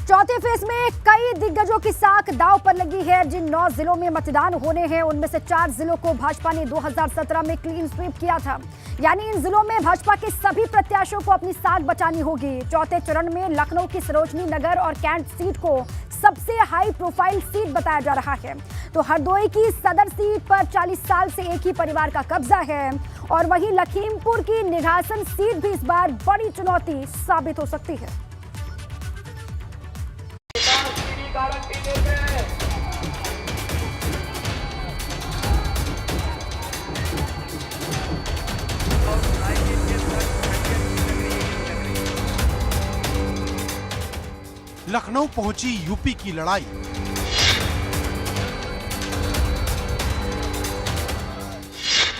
चौथे फेज में कई दिग्गजों की साख दांव पर लगी है। जिन 9 जिलों में मतदान होने हैं उनमें से 4 जिलों को भाजपा ने 2017 में क्लीन स्वीप किया था। यानी इन जिलों में भाजपा के सभी प्रत्याशियों को अपनी साख बचानी होगी। चौथे चरण में लखनऊ की सरोजनी नगर और कैंट सीट को सबसे हाई प्रोफाइल सीट बताया जा रहा है। तो हरदोई की सदर सीट पर 40 साल से एक ही परिवार का कब्जा है और वहीं लखीमपुर की निघासन सीट भी इस बार बड़ी चुनौती साबित हो सकती है। लखनऊ पहुंची यूपी की लड़ाई।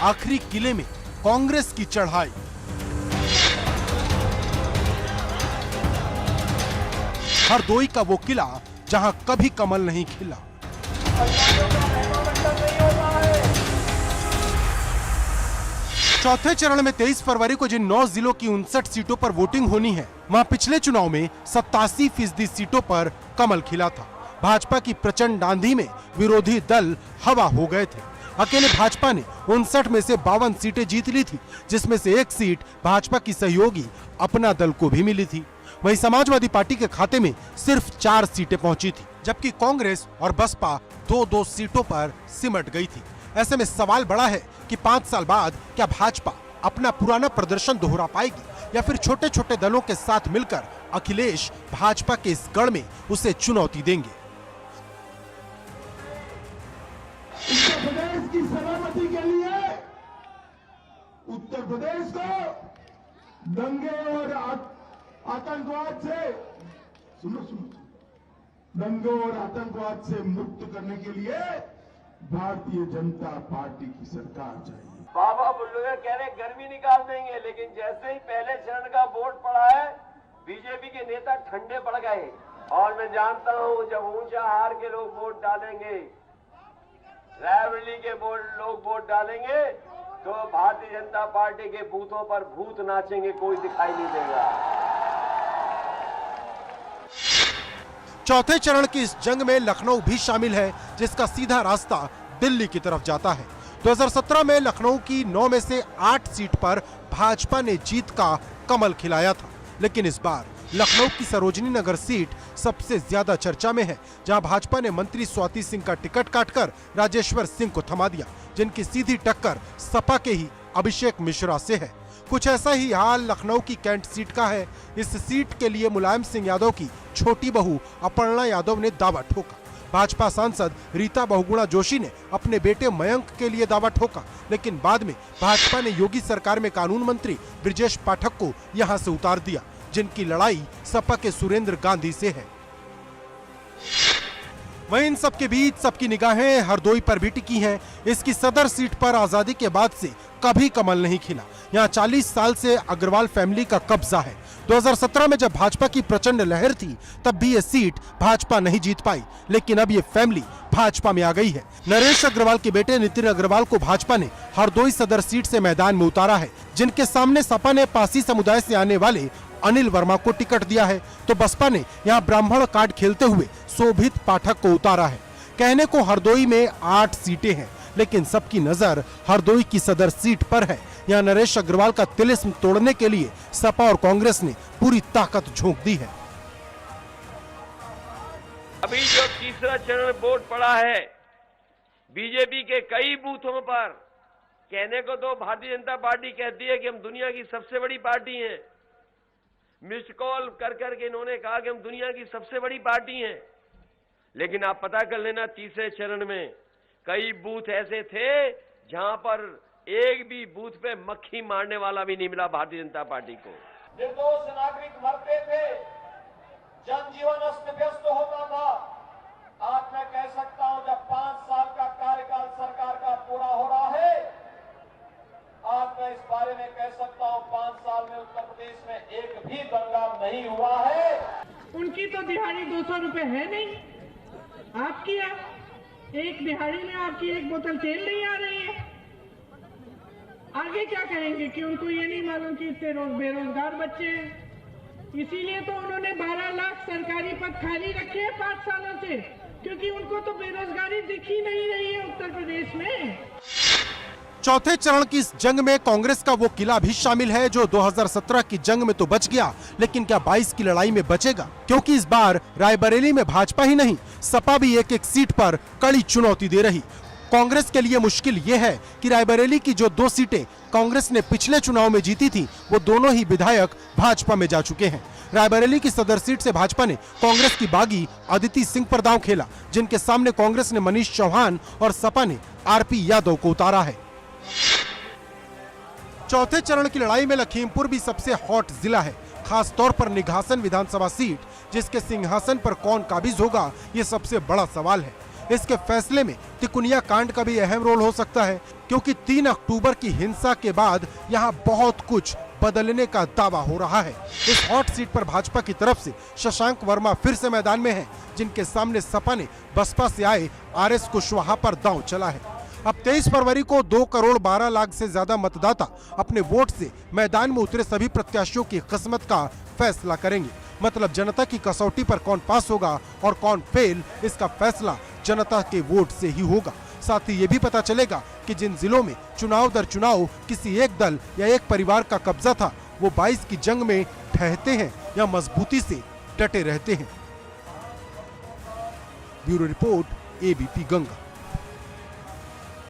आखिरी किले में कांग्रेस की चढ़ाई। हरदोई का वो किला जहां कभी कमल नहीं खिला। चौथे चरण में 23 फरवरी को जिन 9 जिलों की 59 सीटों पर वोटिंग होनी है, वहां पिछले चुनाव में 87% सीटों पर कमल खिला था। भाजपा की प्रचंड आंधी में विरोधी दल हवा हो गए थे। अकेले भाजपा ने 59 में से 52 सीटें जीत ली थी, जिसमें से एक सीट भाजपा की सहयोगी अपना दल को भी मिली थी। वहीं समाजवादी पार्टी के खाते में सिर्फ 4 सीटें पहुंची थी, जबकि कांग्रेस और बसपा 2-2 सीटों पर सिमट गई थी। ऐसे में सवाल बड़ा है कि 5 साल बाद क्या भाजपा अपना पुराना प्रदर्शन दोहरा पाएगी या फिर छोटे छोटे दलों के साथ मिलकर अखिलेश भाजपा के इस गढ़ में उसे चुनौती देंगे। उत्तर प्रदेश की सलामती के लिए उत्तर प्रदेश को दंगे और आतंकवाद से दंगे और आतंकवाद से मुक्त करने के लिए भारतीय जनता पार्टी की सरकार चाहिए। बाबा बुल्लू कह रहे गर्मी निकाल देंगे, लेकिन जैसे ही पहले चरण का वोट पड़ा है बीजेपी के नेता ठंडे पड़ गए। और मैं जानता हूं जब ऊंचा हार के लोग वोट डालेंगे, रायबरेली के लोग वोट डालेंगे, तो भारतीय जनता पार्टी के बूथों पर भूत नाचेंगे, कोई दिखाई नहीं देगा। चौथे चरण की इस जंग में लखनऊ भी शामिल है, जिसका सीधा रास्ता दिल्ली की तरफ जाता है। 2017 में लखनऊ की 9 में से 8 सीट पर भाजपा ने जीत का कमल खिलाया था, लेकिन इस बार लखनऊ की सरोजनी नगर सीट सबसे ज्यादा चर्चा में है, जहां भाजपा ने मंत्री स्वाति सिंह का टिकट काटकर राजेश्वर सिंह को थमा दिया, जिनकी सीधी टक्कर सपा के ही अभिषेक मिश्रा से है। कुछ ऐसा ही हाल लखनऊ की कैंट सीट का है। इस सीट के लिए मुलायम सिंह यादव की छोटी बहू अपर्णा यादव ने दावा ठोका। भाजपा सांसद रीता बहुगुणा जोशी ने अपने बेटे मयंक के लिए दावा ठोका, लेकिन बाद में भाजपा ने योगी सरकार में कानून मंत्री ब्रिजेश पाठक को यहां से उतार दिया, जिनकी लड़ाई सपा के सुरेंद्र गांधी से है। वहीं इन सबके बीच सबकी निगाहें हरदोई पर भी टिकी हैं। इसकी सदर सीट पर आजादी के बाद से कभी कमल नहीं खिला। यहाँ 40 साल से अग्रवाल फैमिली का कब्जा है। 2017 में जब भाजपा की प्रचंड लहर थी, तब भी ये सीट भाजपा नहीं जीत पाई, लेकिन अब ये फैमिली भाजपा में आ गई है। नरेश अग्रवाल के बेटे नितिन अग्रवाल को भाजपा ने हरदोई सदर सीट से मैदान में उतारा है, जिनके सामने सपा ने पासी समुदाय से आने वाले अनिल वर्मा को टिकट दिया है, तो बसपा ने यहां ब्राह्मण कार्ड खेलते हुए शोभित पाठक को उतारा है। कहने को हरदोई में 8 सीटें हैं, लेकिन सबकी नजर हरदोई की सदर सीट पर है। यहां नरेश अग्रवाल का तिलिस्म तोड़ने के लिए सपा और कांग्रेस ने पूरी ताकत झोंक दी है। अभी जो तीसरा चरण वोट पड़ा है बीजेपी के कई बूथों पर, कहने को तो भारतीय जनता पार्टी कहती है कि हम दुनिया की सबसे बड़ी पार्टी हैं। मिस्ड कॉल कर करके इन्होंने कहा कि हम दुनिया की सबसे बड़ी पार्टी हैं, लेकिन आप पता कर लेना तीसरे चरण में कई बूथ ऐसे थे जहां पर एक भी बूथ पे मक्खी मारने वाला भी नहीं मिला भारतीय जनता पार्टी को। निर्दोष नागरिक मरते थे, जनजीवन अस्त व्यस्त होता था। आज मैं कह सकता हूं जब 5 साल का कार्यकाल सरकार का पूरा हो रहा है, आज मैं इस बारे में कह सकता हूं 5 साल में उत्तर प्रदेश में एक भी दंगा नहीं हुआ है। उनकी तो दिहाड़ी 200 रुपए है नहीं, आपकी एक दिहाड़ी में आपकी एक बोतल तेल नहीं आ रही है। आगे क्या करेंगे कि उनको ये नहीं मालूम कि इतने बेरोजगार बच्चे हैं। इसीलिए तो उन्होंने 12 लाख सरकारी पद खाली रखे हैं 5 सालों से, क्योंकि उनको तो बेरोजगारी दिख ही नहीं रही है उत्तर प्रदेश में। चौथे चरण की इस जंग में कांग्रेस का वो किला भी शामिल है जो 2017 की जंग में तो बच गया, लेकिन क्या 22 की लड़ाई में बचेगा? क्योंकि इस बार रायबरेली में भाजपा ही नहीं, सपा भी एक सीट पर कड़ी चुनौती दे रही। कांग्रेस के लिए मुश्किल ये है कि रायबरेली की जो 2 सीटें कांग्रेस ने पिछले चुनाव में जीती थी, वो दोनों ही विधायक भाजपा में जा चुके हैं। रायबरेली की सदर सीट से भाजपा ने कांग्रेस की बागी अदिति सिंह पर दांव खेला, जिनके सामने कांग्रेस ने मनीष चौहान और सपा ने आरपी यादव को उतारा है। चौथे चरण की लड़ाई में लखीमपुर भी सबसे हॉट जिला है, खास तौर पर निघासन विधानसभा सीट, जिसके सिंहासन पर कौन काबिज होगा, ये सबसे बड़ा सवाल है। इसके फैसले में तिकुनिया कांड का भी अहम रोल हो सकता है, क्योंकि 3 अक्टूबर की हिंसा के बाद यहाँ बहुत कुछ बदलने का दावा हो रहा है। इस हॉट सीट पर भाजपा की तरफ से शशांक वर्मा फिर से मैदान में हैं, जिनके सामने सपा ने बसपा से आए RS कुशवाहा पर दांव चला है। अब 23 फरवरी को 2 करोड़ 12 लाख से ज्यादा मतदाता अपने वोट से मैदान में उतरे सभी प्रत्याशियों की किस्मत का फैसला करेंगे। मतलब जनता की कसौटी पर कौन पास होगा और कौन फेल, इसका फैसला जनता के वोट से ही होगा। साथ ही ये भी पता चलेगा कि जिन जिलों में चुनाव दर चुनाव किसी एक दल या एक परिवार का कब्जा था, वो 22 की जंग में ठहरते हैं या मजबूती से डटे रहते हैं। Bureau report, ABP Ganga.